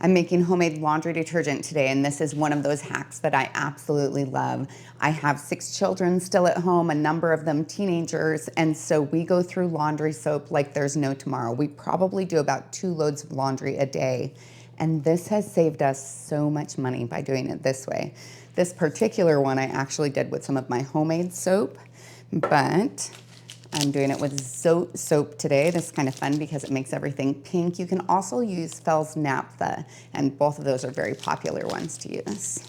I'm making homemade laundry detergent today, and this is one of those hacks that I absolutely love. I have 6 children still at home, a number of them teenagers, and so we go through laundry soap like there's no tomorrow. We probably do about 2 loads of laundry a day, and this has saved us so much money by doing it this way. This particular one I actually did with some of my homemade soap, but I'm doing it with Zote soap today. This is kind of fun because it makes everything pink. You can also use Fels Naphtha, and both of those are very popular ones to use.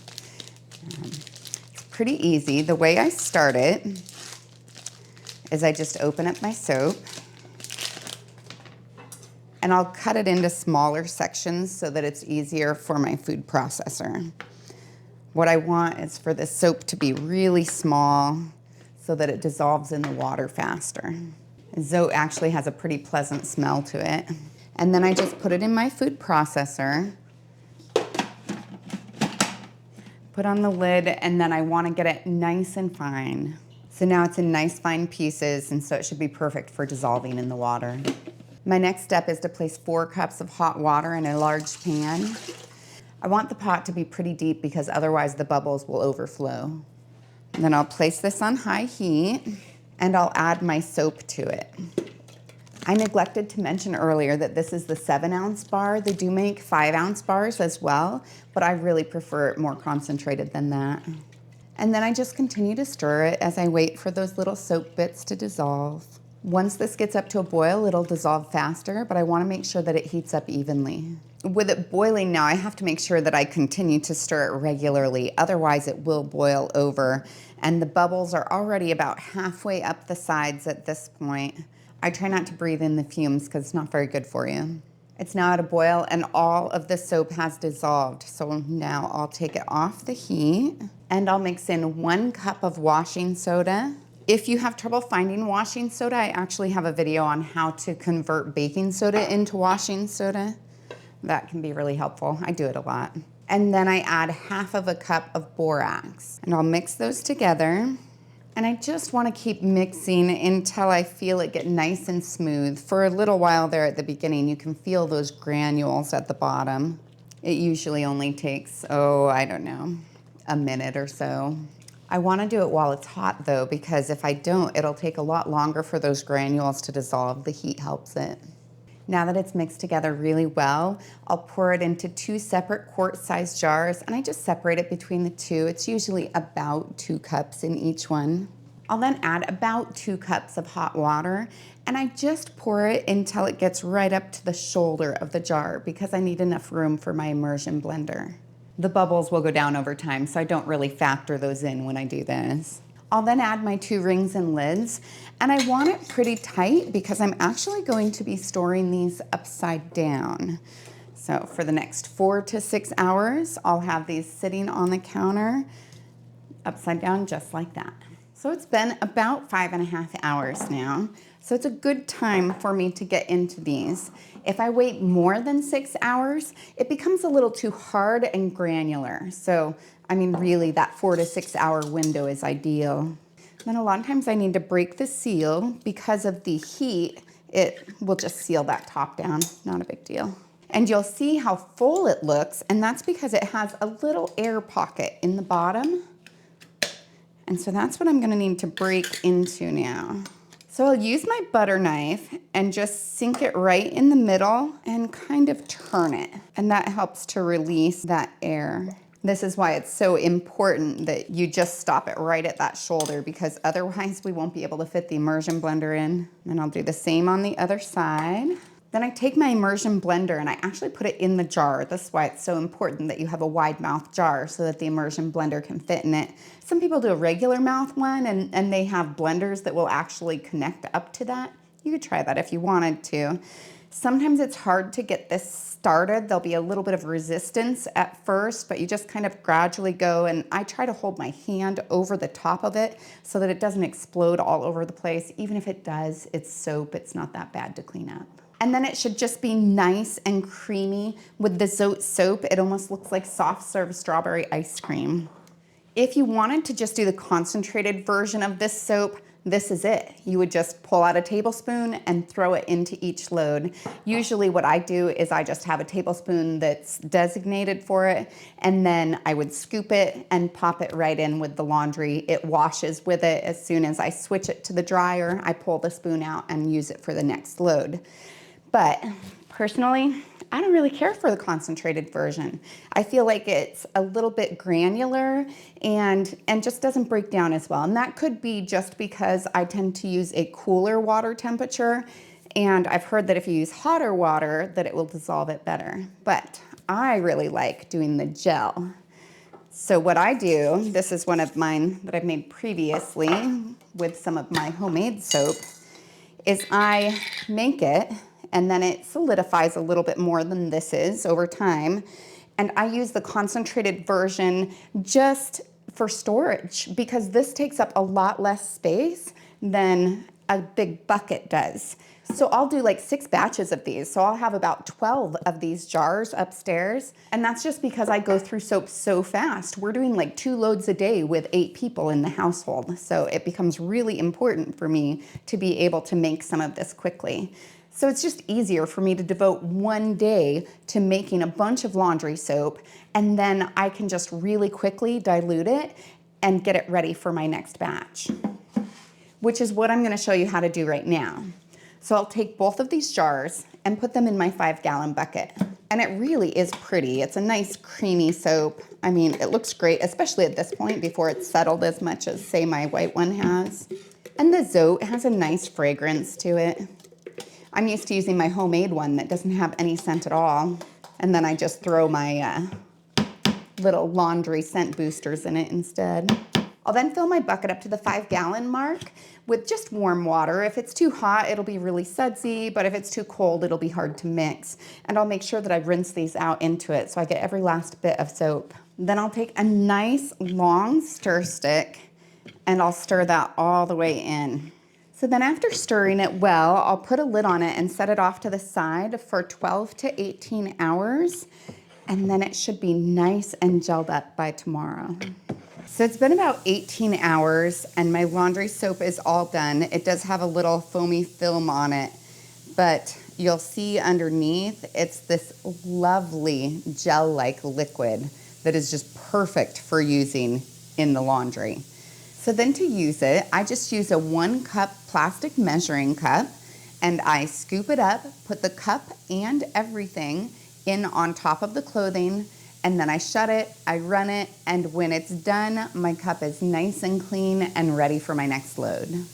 It's pretty easy. The way I start it is I just open up my soap, and I'll cut it into smaller sections so that it's easier for my food processor. What I want is for the soap to be really small, so that it dissolves in the water faster. Zote actually has a pretty pleasant smell to it. And then I just put it in my food processor, put on the lid, and then I want to get it nice and fine. So now it's in nice fine pieces, and so it should be perfect for dissolving in the water. My next step is to place 4 cups of hot water in a large pan. I want the pot to be pretty deep because otherwise the bubbles will overflow. And then I'll place this on high heat, and I'll add my soap to it. I neglected to mention earlier that this is the 7-ounce bar. They do make 5-ounce bars as well, but I really prefer it more concentrated than that. And then I just continue to stir it as I wait for those little soap bits to dissolve. Once this gets up to a boil, it'll dissolve faster, but I want to make sure that it heats up evenly. With it boiling now, I have to make sure that I continue to stir it regularly, otherwise it will boil over. And the bubbles are already about halfway up the sides at this point. I try not to breathe in the fumes because it's not very good for you. It's now at a boil and all of the soap has dissolved. So now I'll take it off the heat and I'll mix in 1 cup of washing soda. If you have trouble finding washing soda, I actually have a video on how to convert baking soda into washing soda. That can be really helpful. I do it a lot. And then I add 1/2 cup of borax. And I'll mix those together. And I just want to keep mixing until I feel it get nice and smooth. For a little while there at the beginning, you can feel those granules at the bottom. It usually only takes, I don't know, a minute or so. I want to do it while it's hot though, because if I don't, it'll take a lot longer for those granules to dissolve. The heat helps it. Now that it's mixed together really well, I'll pour it into 2 separate quart-sized jars, and I just separate it between the 2. It's usually about 2 cups in each one. I'll then add about 2 cups of hot water, and I just pour it until it gets right up to the shoulder of the jar because I need enough room for my immersion blender. The bubbles will go down over time, so I don't really factor those in when I do this. I'll then add my 2 rings and lids, and I want it pretty tight because I'm actually going to be storing these upside down. So for the next 4 to 6 hours, I'll have these sitting on the counter upside down just like that. So it's been about 5.5 hours now. So it's a good time for me to get into these. If I wait more than 6 hours, it becomes a little too hard and granular. So, I mean, really that 4 to 6 hour window is ideal. Then a lot of times I need to break the seal because of the heat. It will just seal that top down, not a big deal. And you'll see how full it looks, and that's because it has a little air pocket in the bottom. And so that's what I'm gonna need to break into now. So I'll use my butter knife and just sink it right in the middle and kind of turn it. And that helps to release that air. This is why it's so important that you just stop it right at that shoulder because otherwise we won't be able to fit the immersion blender in. And I'll do the same on the other side. Then I take my immersion blender and I actually put it in the jar. That's why it's so important that you have a wide mouth jar so that the immersion blender can fit in it. Some people do a regular mouth one and they have blenders that will actually connect up to that. You could try that if you wanted to. Sometimes it's hard to get this started. There'll be a little bit of resistance at first, but you just kind of gradually go, and I try to hold my hand over the top of it so that it doesn't explode all over the place. Even if it does, it's soap. It's not that bad to clean up. And then it should just be nice and creamy. With the Zote soap, it almost looks like soft serve strawberry ice cream. If you wanted to just do the concentrated version of this soap, this is it. You would just pull out a tablespoon and throw it into each load. Usually what I do is I just have a tablespoon that's designated for it, and then I would scoop it and pop it right in with the laundry. It washes with it. As soon as I switch it to the dryer, I pull the spoon out and use it for the next load. But personally, I don't really care for the concentrated version. I feel like it's a little bit granular and just doesn't break down as well. And that could be just because I tend to use a cooler water temperature, and I've heard that if you use hotter water that it will dissolve it better. But I really like doing the gel. So what I do, this is one of mine that I've made previously with some of my homemade soap, is I make it and then it solidifies a little bit more than this is over time. And I use the concentrated version just for storage because this takes up a lot less space than a big bucket does. So I'll do like 6 batches of these. So I'll have about 12 of these jars upstairs. And that's just because I go through soap so fast. We're doing like 2 loads a day with 8 people in the household. So it becomes really important for me to be able to make some of this quickly. So it's just easier for me to devote one day to making a bunch of laundry soap, and then I can just really quickly dilute it and get it ready for my next batch, which is what I'm gonna show you how to do right now. So I'll take both of these jars and put them in my 5-gallon bucket. And it really is pretty. It's a nice creamy soap. I mean, it looks great, especially at this point before it's settled as much as, say, my white one has. And the Zote has a nice fragrance to it. I'm used to using my homemade one that doesn't have any scent at all. And then I just throw my little laundry scent boosters in it instead. I'll then fill my bucket up to the 5-gallon mark with just warm water. If it's too hot, it'll be really sudsy, but if it's too cold, it'll be hard to mix. And I'll make sure that I rinse these out into it so I get every last bit of soap. Then I'll take a nice long stir stick and I'll stir that all the way in. So then after stirring it well, I'll put a lid on it and set it off to the side for 12 to 18 hours. And then it should be nice and gelled up by tomorrow. So it's been about 18 hours and my laundry soap is all done. It does have a little foamy film on it, but you'll see underneath, it's this lovely gel-like liquid that is just perfect for using in the laundry. So then to use it, I just use a 1-cup plastic measuring cup and I scoop it up, put the cup and everything in on top of the clothing, and then I shut it, I run it, and when it's done, my cup is nice and clean and ready for my next load.